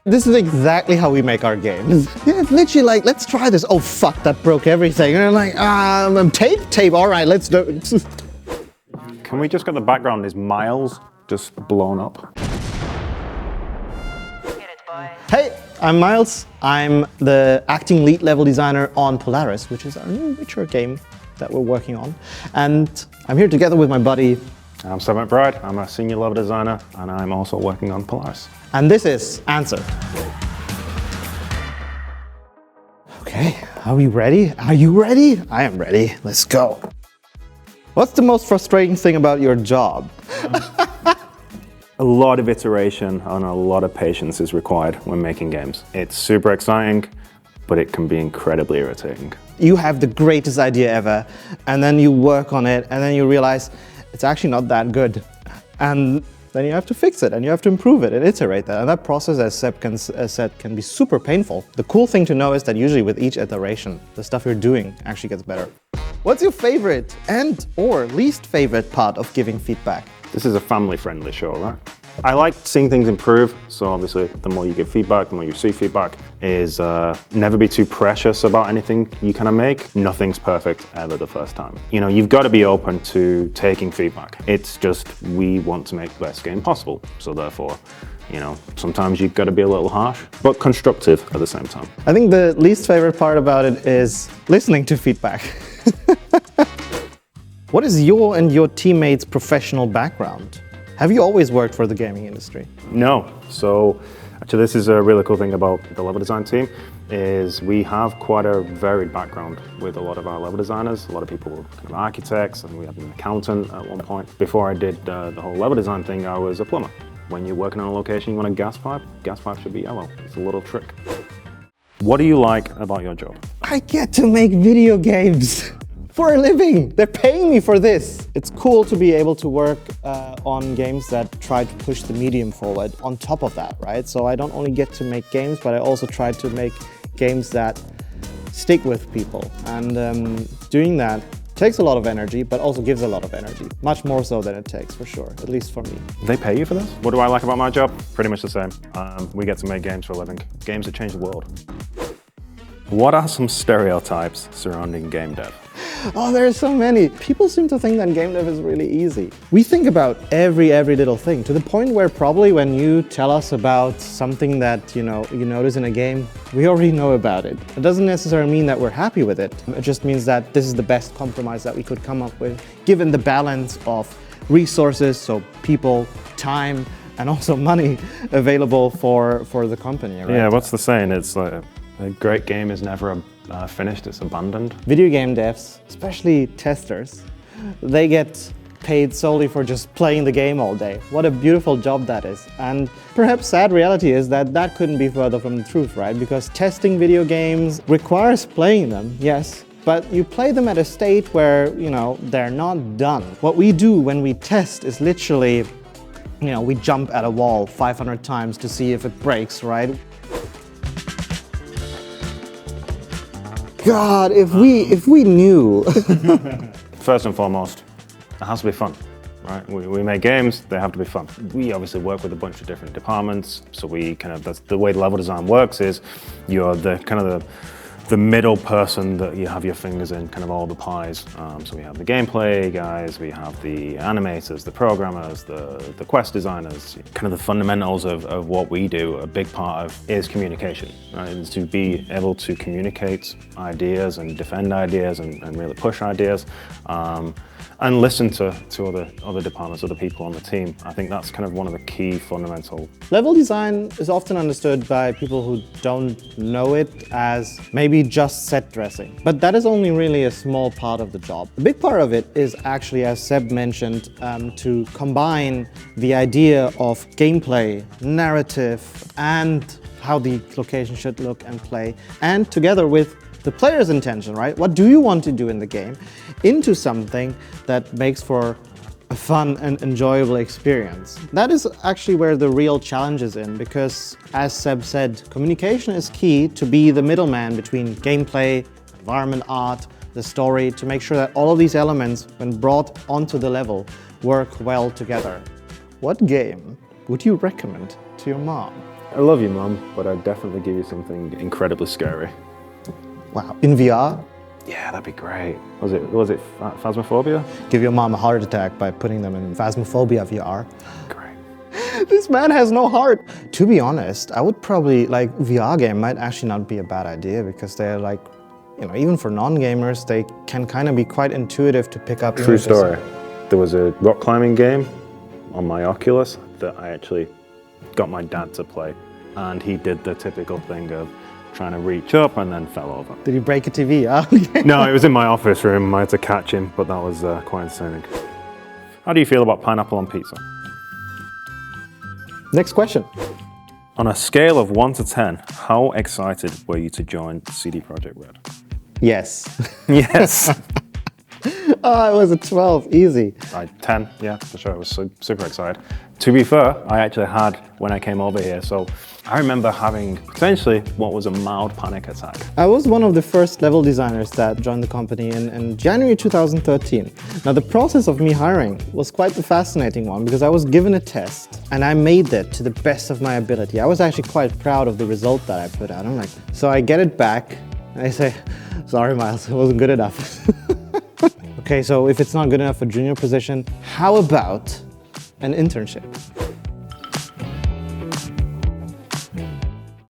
This is exactly how we make our games. Yeah, it's literally like, let's try this. Oh fuck, that broke everything. And I'm like, tape, all right, let's do it. Can we just get the background? Is Miles just blown up? Hey, I'm Miles. I'm the acting lead level designer on Polaris, which is our new Witcher game that we're working on. And I'm here together with my buddy. I'm Sebastian. I'm a senior level designer, and I'm also working on Polaris. And this is Answer. Okay, are we ready? Are you ready? I am ready. Let's go. What's the most frustrating thing about your job? A lot of iteration and a lot of patience is required when making games. It's super exciting, but it can be incredibly irritating. You have the greatest idea ever, and then you work on it, and then you realize it's actually not that good. And then you have to fix it, and you have to improve it and iterate that. And that process, as Seb said, can be super painful. The cool thing to know is that usually with each iteration, the stuff you're doing actually gets better. What's your favorite and/or least favorite part of giving feedback? This is a family-friendly show, right? I like seeing things improve, so obviously the more you give feedback, the more you see feedback, is never be too precious about anything you kind of make. Nothing's perfect ever the first time. You know, you've got to be open to taking feedback. It's just, we want to make the best game possible, so therefore, you know, sometimes you've got to be a little harsh, but constructive at the same time. I think the least favorite part about it is listening to feedback. What is your and your teammates' professional background? Have you always worked for the gaming industry? No. So actually this is a really cool thing about the level design team, is we have quite a varied background with a lot of our level designers. A lot of people were kind of architects, and we had an accountant at one point. Before I did the whole level design thing, I was a plumber. When you're working on a location, you want a gas pipe should be yellow. It's a little trick. What do you like about your job? I get to make video games for a living. They're paying me for this. It's cool to be able to work on games that try to push the medium forward on top of that, right? So I don't only get to make games, but I also try to make games that stick with people. And doing that takes a lot of energy, but also gives a lot of energy. Much more so than it takes, for sure, at least for me. They pay you for this? What do I like about my job? Pretty much the same. We get to make games for a living. Games that change the world. What are some stereotypes surrounding game dev? Oh, there are so many. People seem to think that game dev is really easy. We think about every little thing, to the point where probably when you tell us about something that you notice in a game, we already know about it. It doesn't necessarily mean that we're happy with it. It just means that this is the best compromise that we could come up with, given the balance of resources, so people, time, and also money available for the company. Right? Yeah, what's the saying? It's like, a great game is never finished, it's abandoned. Video game devs, especially testers, they get paid solely for just playing the game all day. What a beautiful job that is. And perhaps sad reality is that that couldn't be further from the truth, right? Because testing video games requires playing them, yes, but you play them at a state where, they're not done. What we do when we test is literally, we jump at a wall 500 times to see if it breaks, right? God, if we knew. First and foremost, it has to be fun, right? We make games, they have to be fun. We obviously work with a bunch of different departments, so that's the way level design works is you're the middle person that you have your fingers in kind of all the pies. So we have the gameplay guys, we have the animators, the programmers, the quest designers. Kind of the fundamentals of what we do, a big part of is communication, right? It's to be able to communicate ideas and defend ideas and really push ideas. And listen to other departments, other people on the team. I think that's kind of one of the key fundamental. Level design is often understood by people who don't know it as maybe just set dressing. But that is only really a small part of the job. The big part of it is actually, as Seb mentioned, to combine the idea of gameplay, narrative, and how the location should look and play, and together with the player's intention, right? What do you want to do in the game? Into something that makes for a fun and enjoyable experience. That is actually where the real challenge is in, because as Seb said, communication is key to be the middleman between gameplay, environment art, the story, to make sure that all of these elements, when brought onto the level, work well together. What game would you recommend to your mom? I love you, Mum, but I'd definitely give you something incredibly scary. Wow. In VR? Yeah, that'd be great. Was it Phasmophobia? Give your mom a heart attack by putting them in Phasmophobia VR. Great. This man has no heart. To be honest, I would probably, like, VR game might actually not be a bad idea because they're like, you know, even for non-gamers, they can kind of be quite intuitive to pick up. True story. There was a rock climbing game on my Oculus that I actually got my dad to play, and he did the typical thing of trying to reach up and then fell over. Did you break a TV? No, it was in my office room. I had to catch him, but that was quite insane. How do you feel about pineapple on pizza? Next question. On a scale of 1 to 10, how excited were you to join CD PROJEKT RED? Yes. Yes. Oh, it was a 12, easy. 10, yeah, for sure. I was super excited. To be fair, I actually had when I came over here, so I remember having potentially what was a mild panic attack. I was one of the first level designers that joined the company in January 2013. Now, the process of me hiring was quite the fascinating one because I was given a test and I made it to the best of my ability. I was actually quite proud of the result that I put out. I'm like, so I get it back and I say, sorry, Miles, it wasn't good enough. Okay, so if it's not good enough for junior position, how about an internship?